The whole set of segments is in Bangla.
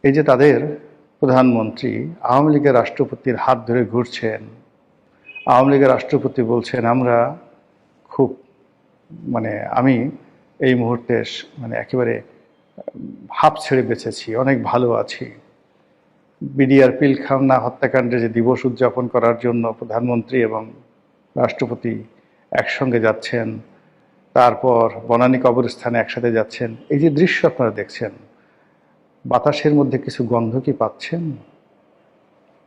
এই যে তাদের প্রধানমন্ত্রী আওয়ামী লীগের রাষ্ট্রপতির হাত ধরে ঘুরছেন, আওয়ামী লীগের রাষ্ট্রপতি বলছেন আমরা খুব আমি এই মুহূর্তে একেবারে হাঁপ ছেড়ে বেঁচেছি, অনেক ভালো আছি। বিডিআর পিলখানা হত্যাকাণ্ডে যে দিবস উদযাপন করার জন্য প্রধানমন্ত্রী এবং রাষ্ট্রপতি একসঙ্গে যাচ্ছেন, তারপর বনানী কবরস্থানে একসাথে যাচ্ছেন, এই যে দৃশ্য আপনারা দেখছেন, বাতাসের মধ্যে কিছু গন্ধ কি পাচ্ছেন?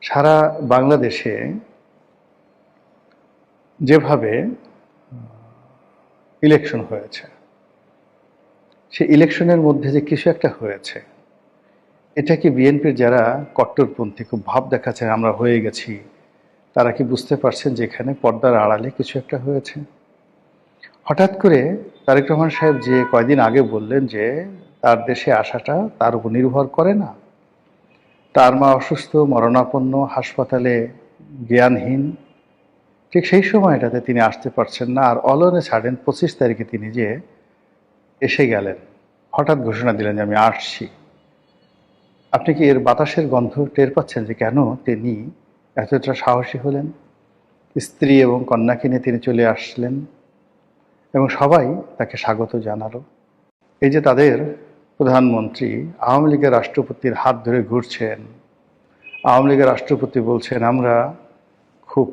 সারা বাংলাদেশে যেভাবে ইলেকশন হয়েছে, সেই ইলেকশনের মধ্যে যে কিছু একটা হয়েছে, এটা কি বিএনপির যারা কট্টরপন্থী খুব ভাব দেখাচ্ছেন আমরা হয়ে গেছি, তারা কি বুঝতে পারছেন যে এখানে পর্দার আড়ালে কিছু একটা হয়েছে? হঠাৎ করে তারেক রহমান সাহেব যে কয়দিন আগে বললেন যে তার দেশে আসাটা তার উপর নির্ভর করে না, তার মা অসুস্থ, মরণাপন্ন, হাসপাতালে, জ্ঞানহীন, ঠিক সেই সময়টাতে তিনি আসতে পারছেন না। আর অলনে ছাড়েন 25 তারিখে তিনি যে এসে গেলেন, হঠাৎ ঘোষণা দিলেন যে আমি আসছি। আপনি কি এর বাতাসের গন্ধ টের পাচ্ছেন যে কেন তিনি এতটা সাহসী হলেন? স্ত্রী এবং কন্যাকে নিয়ে তিনি চলে আসলেন এবং সবাই তাকে স্বাগত জানালো। এই যে তাদের প্রধানমন্ত্রী আওয়ামী লীগের রাষ্ট্রপতির হাত ধরে ঘুরছেন, আওয়ামী লীগের রাষ্ট্রপতি বলছেন আমরা খুব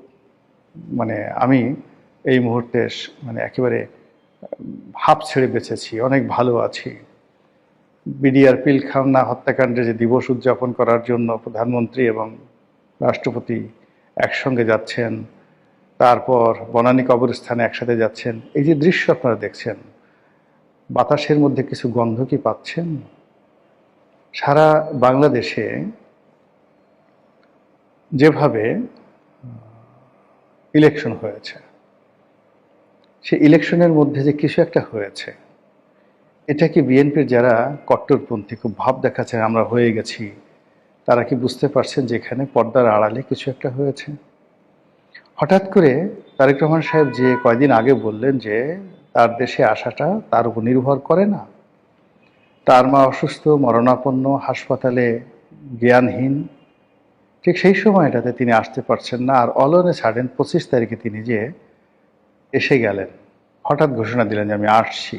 আমি এই মুহূর্তে একেবারে হাঁপ ছেড়ে বেঁচেছি, অনেক ভালো আছি। বিডিআর পিলখানা হত্যাকাণ্ডে যে দিবস উদযাপন করার জন্য প্রধানমন্ত্রী এবং রাষ্ট্রপতি একসঙ্গে যাচ্ছেন, তারপর বনানী কবরস্থানে একসাথে যাচ্ছেন, এই যে দৃশ্য আপনারা দেখছেন, বাতাসের মধ্যে কিছু গন্ধ কি পাচ্ছেন? সারা বাংলাদেশে যেভাবে ইলেকশন হয়েছে, সেই ইলেকশনের মধ্যে যে কিছু একটা হয়েছে, এটা কি বিএনপির যারা কট্টরপন্থী খুব ভাব দেখাচ্ছেন আমরা হয়ে গেছি, তারা কি বুঝতে পারছেন যে এখানে পর্দার আড়ালে কিছু একটা হয়েছে? হঠাৎ করে তারেক রহমান সাহেব যে কয়দিন আগে বললেন যে তার দেশে আসাটা তার উপর নির্ভর করে না, তার মা অসুস্থ, মরণাপন্ন, হাসপাতালে, জ্ঞানহীন, ঠিক সেই সময়টাতে তিনি আসতে পারছেন না। আর অলনে ছাড়েন 25 তারিখে তিনি যে এসে গেলেন, হঠাৎ ঘোষণা দিলেন যে আমি আসছি।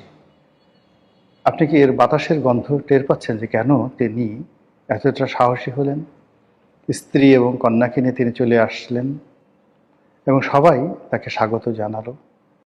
আপনি কি এর বাতাসের গন্ধ টের পাচ্ছেন যে কেন তিনি এতটা সাহসী হলেন? স্ত্রী এবং কন্যাকে নিয়ে তিনি চলে আসলেন এবং সবাই তাকে স্বাগত জানালো।